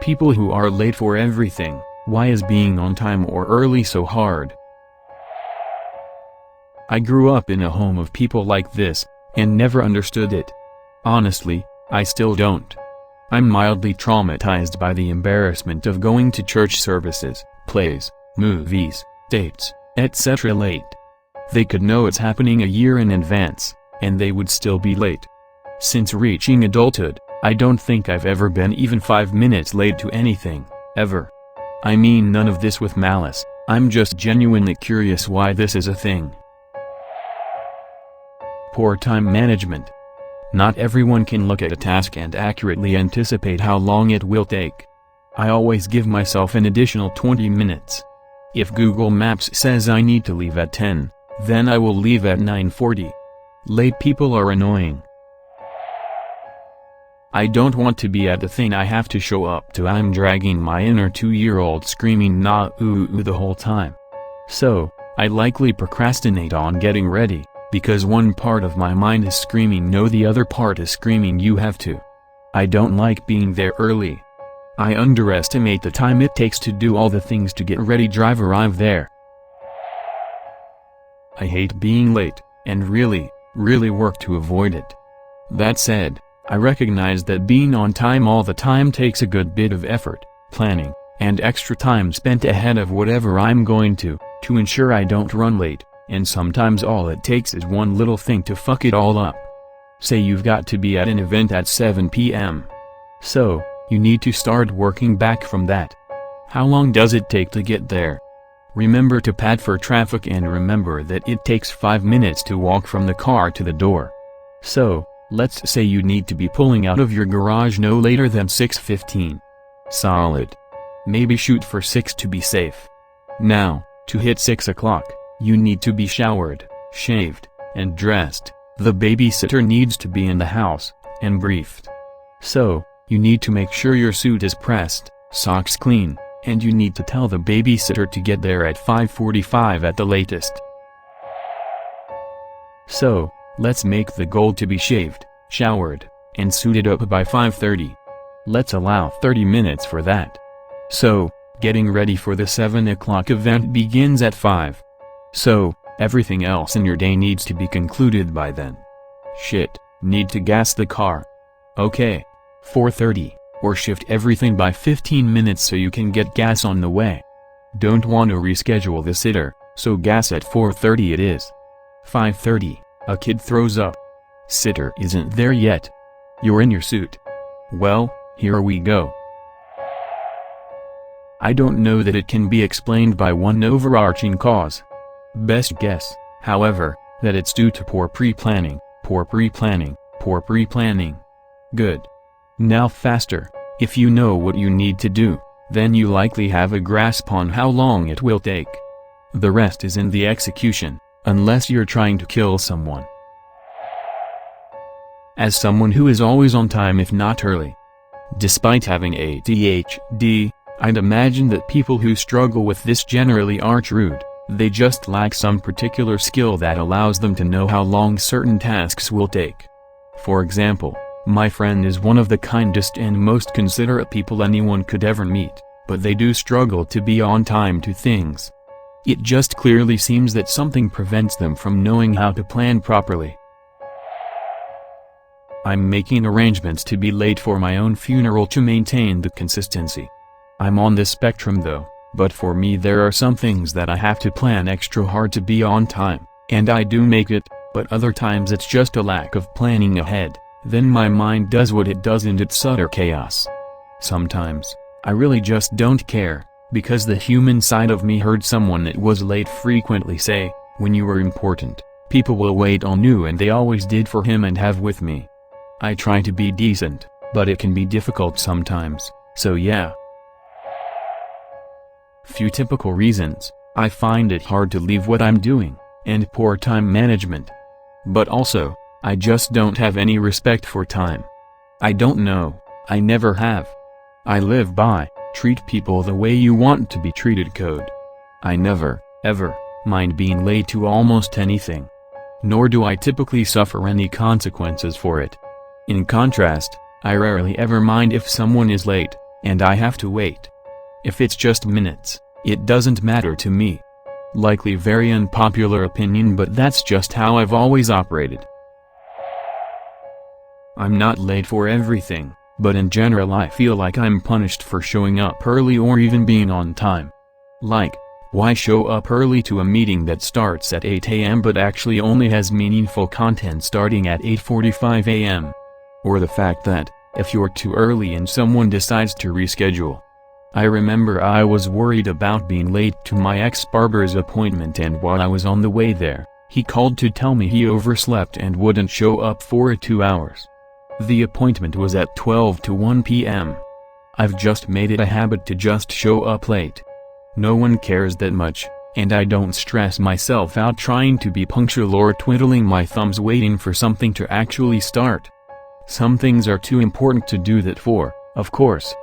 People who are late for everything, why is being on time or early so hard? I grew up in a home of people like this, and never understood it. Honestly, I still don't. I'm mildly traumatized by the embarrassment of going to church services, plays, movies, dates, etc. late. They could know it's happening a year in advance, and they would still be late. Since reaching adulthood, I don't think I've ever been even 5 minutes late to anything, ever. I mean none of this with malice, I'm just genuinely curious why this is a thing. Poor time management. Not everyone can look at a task and accurately anticipate how long it will take. I always give myself an additional 20 minutes. If Google Maps says I need to leave at 10, then I will leave at 9:40. Late people are annoying. I don't want to be at the thing I have to show up to. I'm dragging my inner 2-year-old screaming nah ooh the whole time. So, I likely procrastinate on getting ready, because one part of my mind is screaming no, the other part is screaming you have to. I don't like being there early. I underestimate the time it takes to do all the things to get ready, arrive there. I hate being late, and really work to avoid it. That said, I recognize that being on time all the time takes a good bit of effort, planning, and extra time spent ahead of whatever I'm going to ensure I don't run late, and sometimes all it takes is one little thing to fuck it all up. Say you've got to be at an event at 7 p.m. So, you need to start working back from that. How long does it take to get there? Remember to pad for traffic and remember that it takes 5 minutes to walk from the car to the door. So, let's say you need to be pulling out of your garage no later than 6:15. Solid. Maybe shoot for 6 to be safe. Now, to hit 6 o'clock, you need to be showered, shaved, and dressed. The babysitter needs to be in the house, and briefed. So, you need to make sure your suit is pressed, socks clean, and you need to tell the babysitter to get there at 5:45 at the latest. So, let's make the goal to be shaved, showered, and suited up by 5:30. Let's allow 30 minutes for that. So, getting ready for the 7 o'clock event begins at 5. So, everything else in your day needs to be concluded by then. Shit, need to gas the car. Okay. 4:30, or shift everything by 15 minutes so you can get gas on the way. Don't want to reschedule the sitter, so gas at 4:30 it is. 5:30, a kid throws up. Sitter isn't there yet. You're in your suit. Well, here we go. I don't know that it can be explained by one overarching cause. Best guess, however, that it's due to poor pre-planning. Good. Now faster, if you know what you need to do, then you likely have a grasp on how long it will take. The rest is in the execution, unless you're trying to kill someone. As someone who is always on time if not early, despite having ADHD, I'd imagine that people who struggle with this generally aren't rude. They just lack some particular skill that allows them to know how long certain tasks will take. For example, my friend is one of the kindest and most considerate people anyone could ever meet, but they do struggle to be on time to things. It just clearly seems that something prevents them from knowing how to plan properly. I'm making arrangements to be late for my own funeral to maintain the consistency. I'm on this spectrum though. But for me there are some things that I have to plan extra hard to be on time, and I do make it, but other times it's just a lack of planning ahead, then my mind does what it does and it's utter chaos. Sometimes, I really just don't care, because the human side of me heard someone that was late frequently say, when you were important, people will wait on you, and they always did for him and have with me. I try to be decent, but it can be difficult sometimes, so yeah. Few typical reasons: I find it hard to leave what I'm doing, and poor time management. But also, I just don't have any respect for time. I don't know, I never have. I live by, treat people the way you want to be treated code. I never, ever, mind being late to almost anything. Nor do I typically suffer any consequences for it. In contrast, I rarely ever mind if someone is late, and I have to wait. If it's just minutes, it doesn't matter to me. Likely very unpopular opinion, but that's just how I've always operated. I'm not late for everything, but in general I feel like I'm punished for showing up early or even being on time. Like, why show up early to a meeting that starts at 8 a.m. but actually only has meaningful content starting at 8:45 a.m.? Or the fact that, if you're too early and someone decides to reschedule. I remember I was worried about being late to my ex-barber's appointment, and while I was on the way there, he called to tell me he overslept and wouldn't show up for 2 hours. The appointment was at 12 to 1 p.m. I've just made it a habit to just show up late. No one cares that much, and I don't stress myself out trying to be punctual or twiddling my thumbs waiting for something to actually start. Some things are too important to do that for, of course.